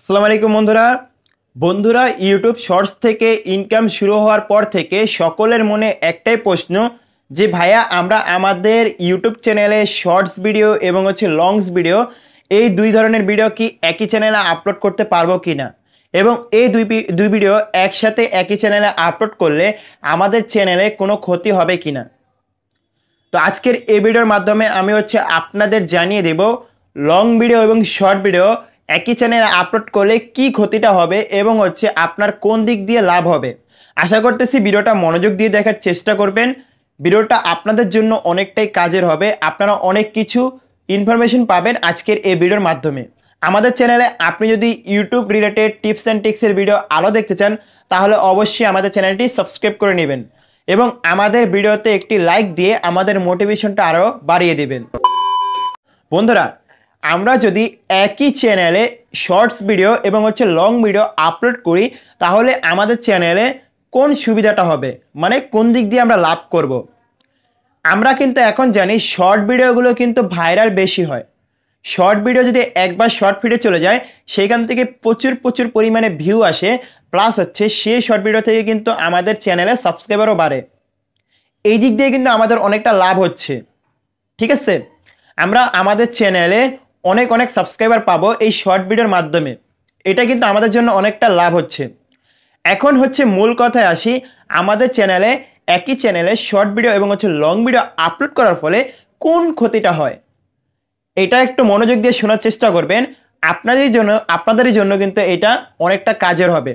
আসসালামু আলাইকুম বন্ধুরা বন্ধুরা ইউটিউব শর্টস থেকে ইনকাম শুরু হওয়ার পর থেকে সকলের মনে একটাই প্রশ্ন যে ভাইয়া আমরা আমাদের ইউটিউব চ্যানেলে শর্টস ভিডিও এবং লংস ভিডিও এই দুই ধরনের ভিডিও কি একই চ্যানেলে আপলোড করতে পারবো কিনা এবং এই দুই ভিডিও একসাথে একই চ্যানেলে আপলোড করলে আমাদের চ্যানেলে কোনো ক্ষতি হবে কিনা। তো আজকের এই ভিডিওর মাধ্যমে আমি আপনাদের জানিয়ে দেব লং ভিডিও এবং শর্ট ভিডিও একই চ্যানেলে আপলোড করলে কি ক্ষতিটা হবে এবং আপনার কোন দিক দিয়ে লাভ হবে। আশা করতেছি ভিডিওটা মনোযোগ দিয়ে দেখার চেষ্টা করবেন। ভিডিওটা আপনাদের জন্য অনেকটাই কাজের হবে, আপনারা অনেক কিছু ইনফরমেশন পাবেন আজকের এই ভিডিওর মাধ্যমে। আমাদের চ্যানেলে আপনি যদি ইউটিউব রিলেটেড টিপস অ্যান্ড ট্রিক্সের ভিডিও আরও দেখতে চান তাহলে অবশ্যই আমাদের চ্যানেলটি সাবস্ক্রাইব করে নেবেন এবং আমাদের ভিডিওতে একটি লাইক দিয়ে আমাদের মোটিভেশনটা আরও বাড়িয়ে দিবেন। বন্ধুরা আমরা যদি একই চ্যানেলে শর্টস ভিডিও এবং লং ভিডিও আপলোড করি তাহলে আমাদের চ্যানেলে কোন সুবিধাটা হবে, মানে কোন দিক দিয়ে আমরা লাভ করব। আমরা কিন্তু এখন জানি শর্ট ভিডিওগুলো কিন্তু ভাইরাল বেশি হয়। শর্ট ভিডিও যদি একবার শর্ট ফিডে চলে যায় সেইখান থেকে প্রচুর পরিমাণে ভিউ আসে, প্লাস সেই শর্ট ভিডিও থেকে কিন্তু আমাদের চ্যানেলে সাবস্ক্রাইবারও বাড়ে। এই দিক দিয়ে কিন্তু আমাদের অনেকটা লাভ হচ্ছে, ঠিক আছে। আমরা আমাদের চ্যানেলে অনেক সাবস্ক্রাইবার পাবো এই শর্ট ভিডিওর মাধ্যমে, এটা কিন্তু আমাদের জন্য অনেকটা লাভ হচ্ছে। এখন মূল কথায় আসি, আমাদের চ্যানেলে একই চ্যানেলে শর্ট ভিডিও এবং লং ভিডিও আপলোড করার ফলে কোন ক্ষতিটা হয় এটা একটু মনোযোগ দিয়ে শোনার চেষ্টা করবেন। আপনাদেরই জন্য কিন্তু এটা অনেকটা কাজের হবে।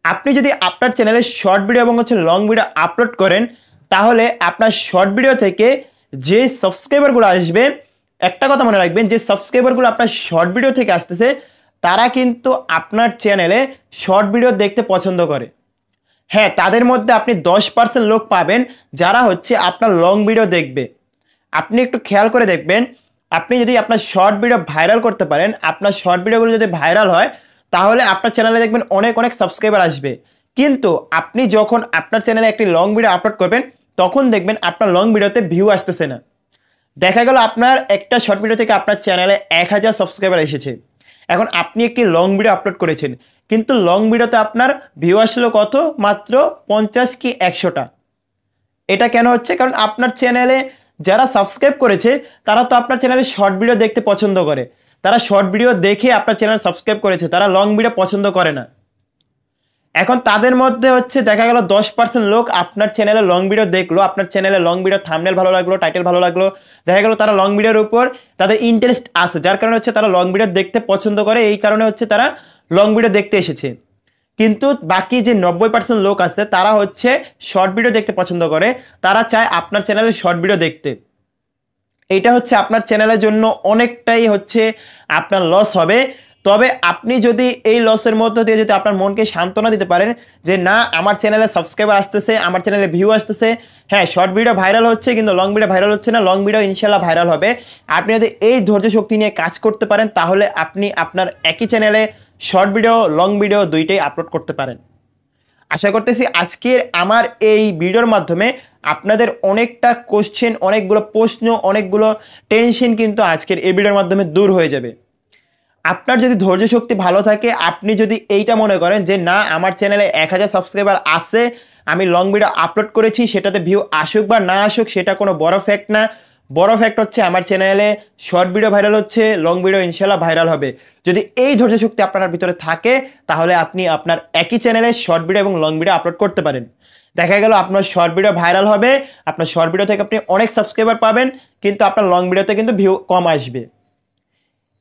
আপনি যদি আপনার চ্যানেলে শর্ট ভিডিও এবং লং ভিডিও আপলোড করেন তাহলে আপনার শর্ট ভিডিও থেকে যে সাবস্ক্রাইবারগুলো আসবে, একটা কথা মনে রাখবেন, যে সাবস্ক্রাইবারগুলো আপনার শর্ট ভিডিও থেকে আসতেছে তারা কিন্তু আপনার চ্যানেলে শর্ট ভিডিও দেখতে পছন্দ করে। হ্যাঁ, তাদের মধ্যে আপনি 10% লোক পাবেন যারা আপনার লং ভিডিও দেখবে। আপনি একটু খেয়াল করে দেখবেন, আপনি যদি আপনার শর্ট ভিডিও ভাইরাল করতে পারেন, আপনার শর্ট ভিডিওগুলো যদি ভাইরাল হয় তাহলে আপনার চ্যানেলে দেখবেন অনেক সাবস্ক্রাইবার আসবে। কিন্তু আপনি যখন আপনার চ্যানেলে একটি লং ভিডিও আপলোড করবেন তখন দেখবেন আপনার লং ভিডিওতে ভিউ আসতেছে না। দেখা গেল আপনার একটা শর্ট ভিডিও থেকে আপনার চ্যানেলে 1000 সাবস্ক্রাইবার এসেছে। এখন আপনি একটি লং ভিডিও আপলোড করেছেন কিন্তু লং ভিডিওতে আপনার ভিউ আসলো কত, মাত্র 50 কি 100টা। এটা কেন হচ্ছে? কারণ আপনার চ্যানেলে যারা সাবস্ক্রাইব করেছে তারা তো আপনার চ্যানেলে শর্ট ভিডিও দেখতে পছন্দ করে, তারা শর্ট ভিডিও দেখে আপনার চ্যানেল সাবস্ক্রাইব করেছে, তারা লং ভিডিও পছন্দ করে না। এখন তাদের মধ্যে দেখা গেল 10% লোক আপনার চ্যানেলে লং ভিডিও দেখলো, আপনার চ্যানেলে লং ভিডিও থাম্বনেল ভালো লাগলো, টাইটেল ভালো লাগলো, দেখা গেল তারা লং ভিডিওর উপর তাদের ইন্টারেস্ট আছে, যার কারণে তারা লং ভিডিও দেখতে পছন্দ করে, এই কারণে তারা লং ভিডিও দেখতে এসেছে। কিন্তু বাকি যে 90% লোক আছে তারা শর্ট ভিডিও দেখতে পছন্দ করে, তারা চায় আপনার চ্যানেলে শর্ট ভিডিও দেখতে। এইটা আপনার চ্যানেলের জন্য অনেকটাই আপনার লস হবে। তবে আপনি যদি এই লসের মধ্য দিয়ে যদি আপনার মনকে সান্ত্বনা দিতে পারেন যে না, আমার চ্যানেলে সাবস্ক্রাইবার আসতেছে, আমার চ্যানেলে ভিউ আসতেছে, হ্যাঁ শর্ট ভিডিও ভাইরাল হচ্ছে কিন্তু লং ভিডিও ভাইরাল হচ্ছে না, লং ভিডিও ইনশাল্লাহ ভাইরাল হবে। আপনি যদি এই ধৈর্য শক্তি নিয়ে কাজ করতে পারেন তাহলে আপনি আপনার একই চ্যানেলে শর্ট ভিডিও লং ভিডিও দুইটাই আপলোড করতে পারেন। আশা করতেছি আজকের আমার এই ভিডিওর মাধ্যমে আপনাদের অনেকটা কোশ্চেন, অনেকগুলো প্রশ্ন, অনেকগুলো টেনশন কিন্তু আজকের এই ভিডিওর মাধ্যমে দূর হয়ে যাবে। আপনার যদি ধৈর্য শক্তি ভালো থাকে, আপনি যদি এইটা মনে করেন যে না আমার চ্যানেলে 1000 সাবস্ক্রাইবার আছে, আমি লং ভিডিও আপলোড করেছি, সেটাতে ভিউ আসুক বা না আসুক সেটা কোনো বড় ফ্যাক্ট না। বড় ফ্যাক্ট আমার চ্যানেলে শর্ট ভিডিও ভাইরাল হচ্ছে, লং ভিডিও ইনশাল্লাহ ভাইরাল হবে। যদি এই ধৈর্য শক্তি আপনার ভিতরে থাকে তাহলে আপনি আপনার একই চ্যানেলে শর্ট ভিডিও এবং লং ভিডিও আপলোড করতে পারেন। দেখা গেল আপনার শর্ট ভিডিও ভাইরাল হবে, আপনার শর্ট ভিডিও থেকে আপনি অনেক সাবস্ক্রাইবার পাবেন কিন্তু আপনার লং ভিডিওতে কিন্তু ভিউ কম আসবে।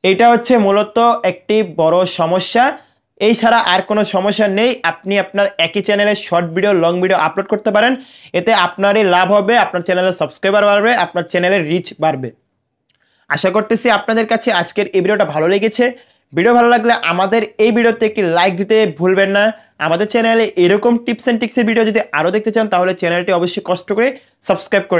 এইটা মূলত একটি বড় সমস্যা, এই ছাড়া আর কোনো সমস্যা নেই। আপনি আপনার একই চ্যানেলে short video long video upload করতে পারেন, এতে আপনারই লাভ হবে, আপনার চ্যানেলের সাবস্ক্রাইবার বাড়বে, আপনার চ্যানেলের রিচ বাড়বে। আশা করতেছি আপনাদের কাছে আজকের এই ভিডিওটা ভালো লেগেছে। ভিডিও ভালো লাগলে আমাদের এই ভিডিওতে একটি লাইক দিতে ভুলবেন না। আমাদের চ্যানেলে এরকম টিপস অ্যান্ড ট্রিক্সের ভিডিও যদি আরও দেখতে চান তাহলে চ্যানেলটি অবশ্যই কষ্ট করে সাবস্ক্রাইব করে